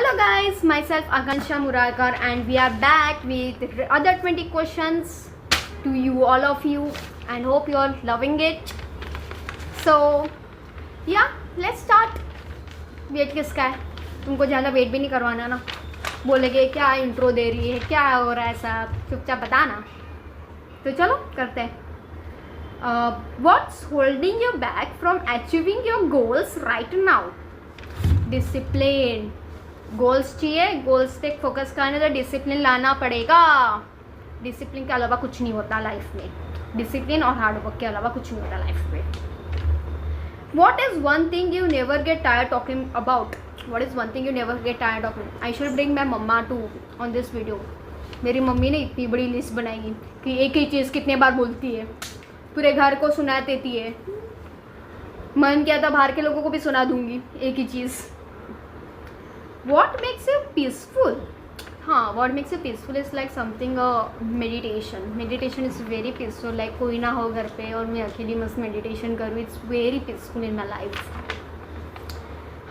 Hello guys, myself Akansha Murarkar and we are back with other 20 questions to you, all of you, and hope you are loving it. So yeah, let's start. Weight किसका है? तुमको ज़्यादा wait भी नहीं करवाना ना, बोलेगे क्या intro दे रही है, क्या हो रहा है, सब चुपचाप बता ना. तो चलो करते हैं. What's holding you back from achieving your goals right now? Discipline. Goals चाहिए, गोल्स पे फोकस करने तो डिसिप्लिन लाना पड़ेगा. डिसिप्लिन के अलावा कुछ नहीं होता लाइफ में. डिसिप्लिन और हार्डवर्क के अलावा कुछ नहीं होता लाइफ में. What is one thing you never get tired talking about? What is one thing you never get tired of? I should bring my mama too on this video. मेरी mummy ने इतनी बड़ी लिस्ट बनाई कि एक ही चीज़ कितने बार बोलती है, पूरे घर को सुना देती है. मन किया था बाहर के लोगों को भी सुना दूंगी एक ही चीज़. What makes you peaceful? हाँ, what makes you peaceful is like something meditation. Meditation is very peaceful. Like कोई ना हो घर पे और मैं अकेली मस्त meditation करूँ. It's very peaceful in my life.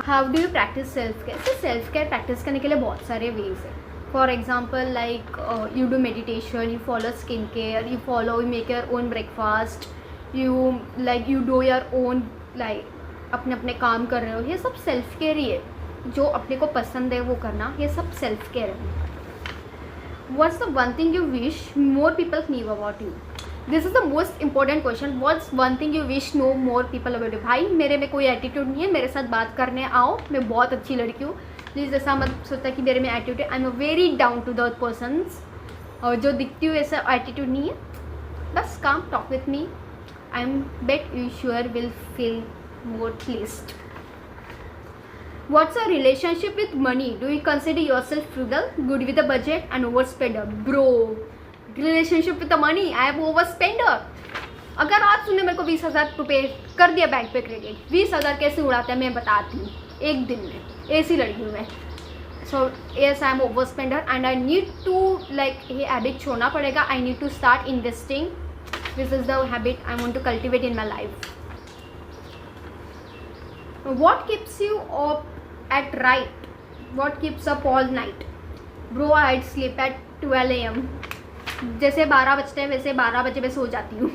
How do you practice self care? So self care practice करने के लिए बहुत सारे ways है. For example, like you do meditation, you follow skin care, you make your own breakfast, you do your own like अपने काम कर रहे हो. ये सब self care ही है. जो अपने को पसंद है वो करना, ये सब सेल्फ केयर है. What's the one thing you wish more people knew about you? This is the most important question. What's one thing you wish know more people about you? भाई मेरे में कोई एटीट्यूड नहीं है, मेरे साथ बात करने आओ, मैं बहुत अच्छी लड़की हूँ. प्लीज़ ऐसा मत सोचता कि मेरे में एटीट्यूड है. I am a very down to the persons. और जो दिखती हूँ ऐसा एटीट्यूड नहीं है. बस काम talk with me. I am bet you sure will feel more pleased. What's your relationship with money? Do you consider yourself frugal, good with the budget, and overspender? Bro, relationship with the money, I am overspender. अगर आज तूने मेरे को 20,000 रुपये कर दिया bank पे credit, 20,000 कैसे उड़ाते हैं मैं बताती हूँ एक दिन में. ऐसी लड़की हूँ मैं. So yes I am overspender and I need to like ये हैबिट छोड़ना पड़ेगा. I need to start investing. This is the habit I want to cultivate in my life. What keeps you up at night? What keeps up all night? Bro, I'd sleep at 12 AM. जैसे 12 बजते हैं वैसे 12 बजे मैं सो जाती हूँ.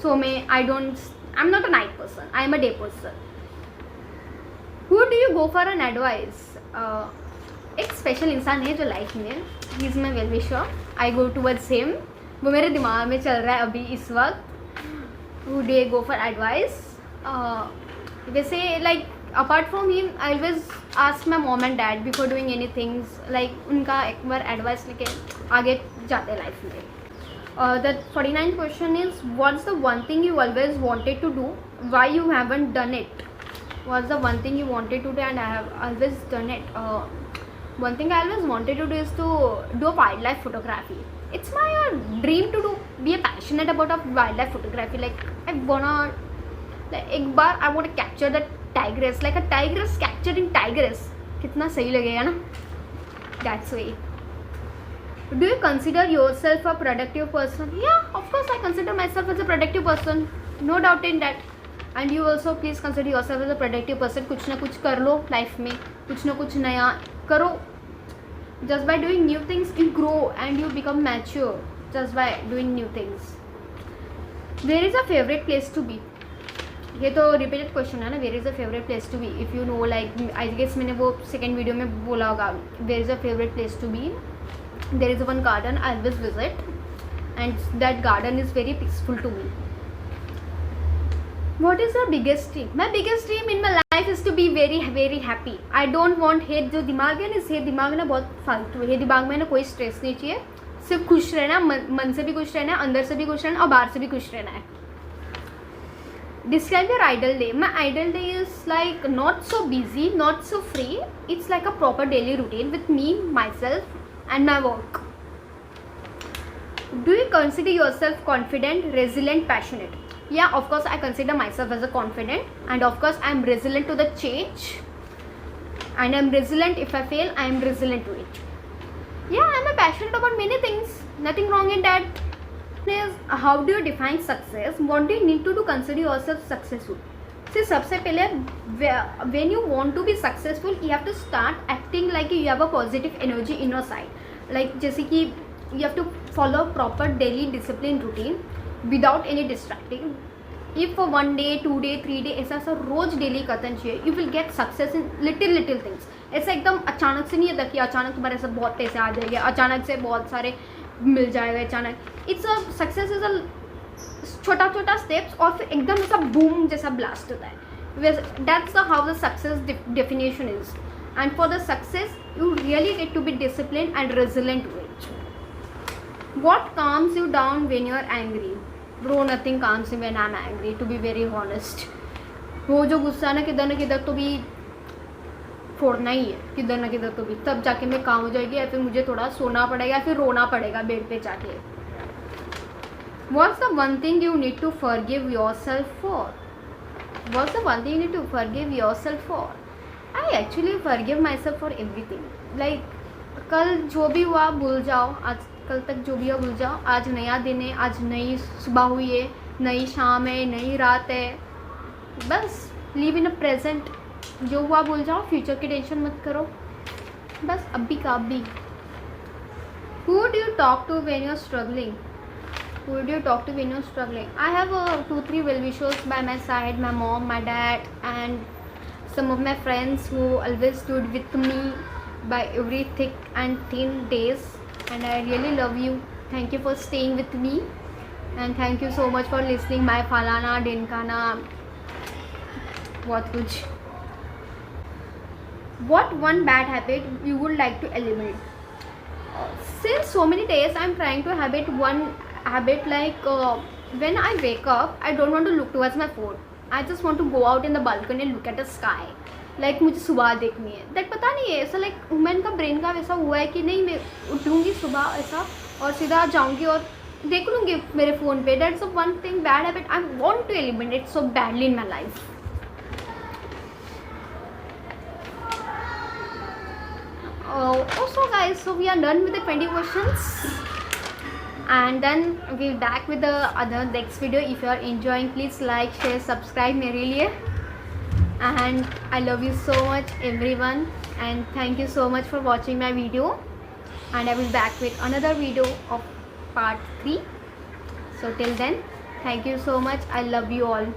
सो I'm not a night person. I am a day person. Who do you go for an advice? एक special इंसान है जो लाइफ में, he is my well wisher. I go towards him. वो मेरे दिमाग में चल रहा है अभी इस वक्त. Who do I go for advice? वैसे like apart from him I always ask my mom and dad before doing anything. like उनका एक बार एडवाइस लेके आगे जाते लाइफ में. The 49th question is what's the one thing you always wanted to do, why you haven't done it? What's the one thing you wanted to do and I have always done it? One thing I always wanted to do is to do wildlife photography. It's my dream to be passionate about wildlife photography. like I wanna एक बार I want to capture the tigress, like a tigress capture in tigress. कितना सही लगेगा ना. That's way. Do you consider your self a productive person? Yeah of course I consider my self as a productive person, no doubt in that. And you also please consider your self as a productive person. कुछ ना कुछ कर लो life में, कुछ ना कुछ नया करो. Just by doing new things you grow and you become mature. Just by doing new things. Where is a favourite place to be? ये तो रिपीटेड क्वेश्चन है ना. Where is a favourite place to be? If you know like I guess मैंने वो second video में बोला होगा. Where is a favourite place to be? There is one garden I always visit and that garden is very peaceful to me. What is your biggest dream? My biggest dream in my life is to be very very happy. I don't want hate. जो दिमाग है ना, इस दिमाग ना बहुत फालतू है. ये दिमाग में ना कोई स्ट्रेस नहीं चाहिए. सिर्फ खुश रहना, मन से भी खुश रहना है, अंदर से भी खुश रहना और बाहर से भी खुश रहना है. Describe your ideal day. My ideal day is like not so busy, not so free. It's like a proper daily routine with me, myself, and my work. Do you consider yourself confident, resilient, passionate? Yeah, of course I consider myself as a confident, and of course I am resilient to the change. And I am resilient. If I fail, I am resilient to it. Yeah, I am passionate about many things. Nothing wrong in that. Is how do you define success? What do you need to do consider yourself successful? से सबसे पहले when you want to be successful you have to start acting like you have a positive energy in your side, like जैसे कि you have to follow proper daily discipline routine without any distracting. If 1 day 2 day 3 day ऐसा ऐसा रोज daily करना चाहिए, you will get success in little things. ऐसा एकदम अचानक से नहीं होता कि अचानक तुम्हारे ऐसे बहुत पैसे आ जाएंगे, अचानक से बहुत सारे मिल जाएगा अचानक। It's a success is a छोटा छोटा स्टेप्स और फिर एकदम ऐसा बूम जैसा ब्लास्ट होता है। That's how the success definition is, and for the success you really need to be discipline and resilient to it. What calms you down when you are angry? Bro, nothing calms me when I'm angry, to be very honest. वो जो गुस्सा ना किधर तो भी फोड़ना ही है, किधर ना किधर तो भी, तब जाके मैं काम हो जाएगी, या फिर मुझे थोड़ा सोना पड़ेगा या फिर रोना पड़ेगा बेड पे जाके। What's the one thing you need to forgive yourself for? What's the one thing you need to forgive yourself for? I actually forgive myself for everything. Like कल जो भी हुआ भूल जाओ, आज कल तक जो भी हुआ भूल जाओ, आज नया दिन है, आज नई सुबह हुई है, नई शाम है, नई रात है, बस लिव इन अ प्रेजेंट। जो हुआ भूल जाओ, फ्यूचर की टेंशन मत करो, बस अभी का अभी। Who do you talk to when you're struggling? Who do you talk to when you're struggling? I have 2-3 well-wishers by my side, my mom, my dad, and some of my friends who always stood with me by every thick and thin days, and I really love you. Thank you for staying with me, and thank you so much for listening my falana dinkana बहुत कुछ। What one bad habit you would like to eliminate? Since so many days I'm trying to habit one habit, like when I wake up I don't want to look towards my phone. I just want to go out in the balcony and look at the sky. Like मुझे सुबह देखनी है। That पता नहीं है, ऐसा like women का brain का वैसा हुआ है कि नहीं, मैं उठूँगी सुबह ऐसा और सीधा जाऊँगी और देख लूँगी मेरे फ़ोन पे। That's one thing bad habit I want to eliminate so badly in my life. Also guys, so we are done with the 20 questions, and then we'll back with the other next video. If you are enjoying, please like, share, subscribe मेरे लिए, and I love you so much everyone, and thank you so much for watching my video, and I will back with another video of part 3. So till then, thank you so much. I love you all.